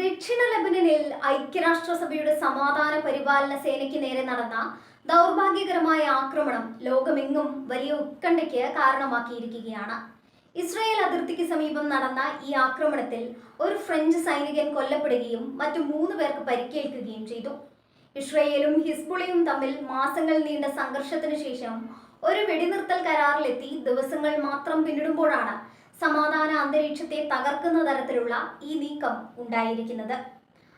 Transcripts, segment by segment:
ദക്ഷിണ ലെബനനിൽ ഐക്യരാഷ്ട്രസഭയുടെ സമാധാന പരിപാലന സേനയ്ക്ക് നേരെ നടന്ന ദൗർഭാഗ്യകരമായ ആക്രമണം ലോകമെങ്ങും വലിയ ഉത്കണ്ഠയ്ക്ക് കാരണമാക്കിയിരിക്കുകയാണ്. ഇസ്രായേൽ അതിർത്തിക്ക് സമീപം നടന്ന ഈ ആക്രമണത്തിൽ ഒരു ഫ്രഞ്ച് സൈനികൻ കൊല്ലപ്പെടുകയും മറ്റു 3 പേർക്ക് പരിക്കേൽക്കുകയും ചെയ്തു. ഇസ്രായേലും ഹിസ്ബുള്ളയും തമ്മിൽ മാസങ്ങൾ നീണ്ട സംഘർഷത്തിനു ശേഷം ഒരു വെടിനിർത്തൽ കരാറിലെത്തി ദിവസങ്ങൾ മാത്രം പിന്നിടുമ്പോഴാണ് സമാധാന അന്തരീക്ഷത്തെ തകർക്കുന്ന തരത്തിലുള്ള ഈ നീക്കം ഉണ്ടായിരിക്കുന്നത്.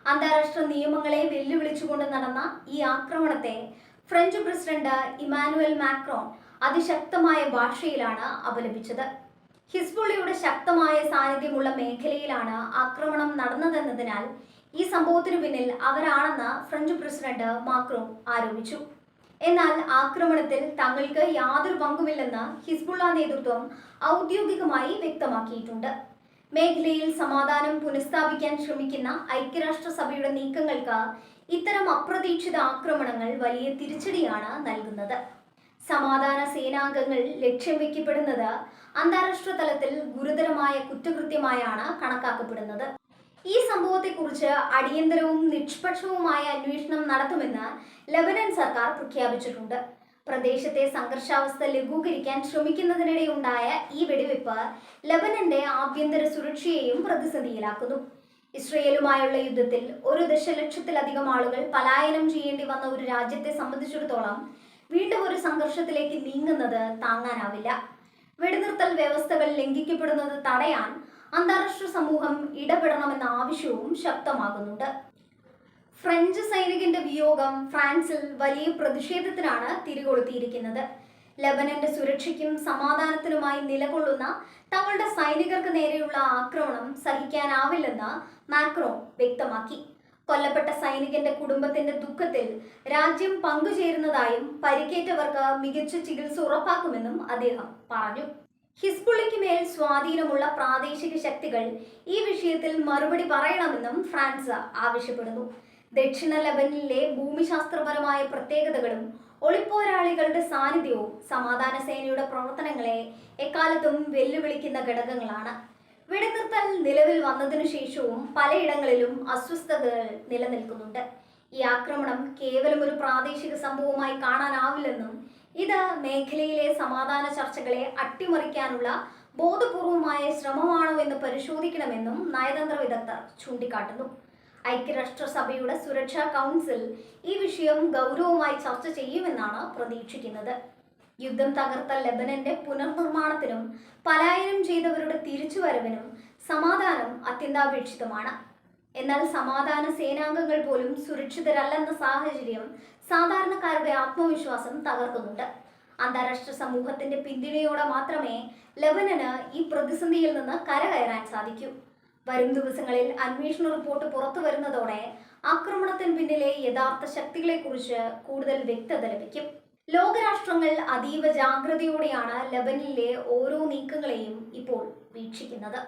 അന്താരാഷ്ട്ര നിയമങ്ങളെ വെല്ലുവിളിച്ചുകൊണ്ട് നടന്ന ഈ ആക്രമണത്തെ ഫ്രഞ്ച് പ്രസിഡന്റ് ഇമാനുവൽ മാക്രോൺ അതിശക്തമായ ഭാഷയിലാണ് അപലപിച്ചത്. ഹിസ്ബുള്ളയുടെ ശക്തമായ സാന്നിധ്യമുള്ള മേഖലയിലാണ് ആക്രമണം നടന്നതെന്നതിനാൽ ഈ സംഭവത്തിനു പിന്നിൽ അവരാണെന്ന് ഫ്രഞ്ച് പ്രസിഡന്റ് മാക്രോൺ ആരോപിച്ചു. എന്നാൽ ആക്രമണത്തിൽ തങ്ങൾക്ക് യാതൊരു പങ്കുമില്ലെന്ന് ഹിസ്ബുള്ള നേതൃത്വം ഔദ്യോഗികമായി വ്യക്തമാക്കിയിട്ടുണ്ട്. മേഖലയിൽ സമാധാനം പുനഃസ്ഥാപിക്കാൻ ശ്രമിക്കുന്ന ഐക്യരാഷ്ട്രസഭയുടെ നീക്കങ്ങൾക്ക് ഇത്തരം അപ്രതീക്ഷിത ആക്രമണങ്ങൾ വലിയ തിരിച്ചടിയാണ് നൽകുന്നത്. സമാധാന സേനാംഗങ്ങൾ ലക്ഷ്യം വയ്ക്കപ്പെടുന്നത് അന്താരാഷ്ട്ര തലത്തിൽ ഗുരുതരമായ കുറ്റകൃത്യമായാണ് കണക്കാക്കപ്പെടുന്നത്. ഈ സംഭവത്തെക്കുറിച്ച് അടിയന്തരവും നിഷ്പക്ഷവുമായ അന്വേഷണം നടത്തുമെന്ന് ലെബനൻ സർക്കാർ പ്രഖ്യാപിച്ചിട്ടുണ്ട്. പ്രദേശത്തെ സംഘർഷാവസ്ഥ ലഘൂകരിക്കാൻ ശ്രമിക്കുന്നതിനിടെയുണ്ടായ ഈ വെടിവെപ്പ് ലെബനന്റെ ആഭ്യന്തര സുരക്ഷയെയും പ്രതിസന്ധിയിലാക്കുന്നു. ഇസ്രയേലുമായുള്ള യുദ്ധത്തിൽ 1 ദശലക്ഷത്തിലധികം ആളുകൾ പലായനം ചെയ്യേണ്ടി വന്ന ഒരു രാജ്യത്തെ സംബന്ധിച്ചിടത്തോളം വീണ്ടും ഒരു സംഘർഷത്തിലേക്ക് നീങ്ങുന്നത് താങ്ങാനാവില്ല. വെടിനിർത്തൽ വ്യവസ്ഥകൾ ലംഘിക്കപ്പെടുന്നത് തടയാൻ അന്താരാഷ്ട്ര സമൂഹം ഇടപെടണമെന്ന ആവശ്യവും ശക്തമാകുന്നുണ്ട്. ഫ്രഞ്ച് സൈനികന്റെ വിയോഗം ഫ്രാൻസിൽ വലിയ പ്രതിഷേധത്തിനാണ് തിരികൊളുത്തിയിരിക്കുന്നത്. ലെബനന്റെ സുരക്ഷയ്ക്കും സമാധാനത്തിനുമായി നിലകൊള്ളുന്ന തങ്ങളുടെ സൈനികർക്ക് നേരെയുള്ള ആക്രമണം സഹിക്കാനാവില്ലെന്ന് മാക്രോൺ വ്യക്തമാക്കി. കൊല്ലപ്പെട്ട സൈനികന്റെ കുടുംബത്തിന്റെ ദുഃഖത്തിൽ രാജ്യം പങ്കുചേരുന്നതായും പരിക്കേറ്റവർക്ക് മികച്ച ചികിത്സ ഉറപ്പാക്കുമെന്നും അദ്ദേഹം പറഞ്ഞു. ഹിസ്ബുള്ളയ്ക്ക് മേൽ സ്വാധീനമുള്ള പ്രാദേശിക ശക്തികൾ ഈ വിഷയത്തിൽ മറുപടി പറയണമെന്നും ഫ്രാൻസ് ആവശ്യപ്പെടുന്നു. ദക്ഷിണ ലെബനനിലെ ഭൂമിശാസ്ത്രപരമായ പ്രത്യേകതകളും ഒളിപ്പോരാളികളുടെ സാന്നിധ്യവും സമാധാന സേനയുടെ പ്രവർത്തനങ്ങളെ എക്കാലത്തും വെല്ലുവിളിക്കുന്ന ഘടകങ്ങളാണ്. വെടിനിർത്തൽ നിലവിൽ വന്നതിനു ശേഷവും പലയിടങ്ങളിലും അസ്വസ്ഥതകൾ നിലനിൽക്കുന്നുണ്ട്. ഈ ആക്രമണം കേവലം ഒരു പ്രാദേശിക സംഭവമായി കാണാനാവില്ലെന്നും ഇത് മേഖലയിലെ സമാധാന ചർച്ചകളെ അട്ടിമറിക്കാനുള്ള ബോധപൂർവമായ ശ്രമമാണോ എന്ന് പരിശോധിക്കണമെന്നും നയതന്ത്ര വിദഗ്ധർ ചൂണ്ടിക്കാട്ടുന്നു. ഐക്യരാഷ്ട്രസഭയുടെ സുരക്ഷാ കൗൺസിൽ ഈ വിഷയം ഗൗരവമായി ചർച്ച ചെയ്യുമെന്നാണ് പ്രതീക്ഷിക്കുന്നത്. യുദ്ധം തകർത്ത ലെബനന്റെ പുനർനിർമ്മാണത്തിനും പലായനം ചെയ്തവരുടെ തിരിച്ചുവരവിനും സമാധാനം അത്യന്താപേക്ഷിതമാണ്. എന്നാൽ സമാധാന സേനാംഗങ്ങൾ പോലും സുരക്ഷിതരല്ലെന്ന സാഹചര്യം സാധാരണക്കാരുടെ ആത്മവിശ്വാസം തകർക്കുന്നുണ്ട്. അന്താരാഷ്ട്ര സമൂഹത്തിന്റെ പിന്തുണയോടെ മാത്രമേ ലെബനന് ഈ പ്രതിസന്ധിയിൽ നിന്ന് കരകയറാൻ സാധിക്കൂ. വരും ദിവസങ്ങളിൽ അന്വേഷണ റിപ്പോർട്ട് പുറത്തു വരുന്നതോടെ ആക്രമണത്തിന് പിന്നിലെ യഥാർത്ഥ ശക്തികളെക്കുറിച്ച് കൂടുതൽ വ്യക്തത ലഭിക്കും. ലോകരാഷ്ട്രങ്ങൾ അതീവ ജാഗ്രതയോടെയാണ് ലെബനനിലെ ഓരോ നീക്കങ്ങളെയും ഇപ്പോൾ വീക്ഷിക്കുന്നത്.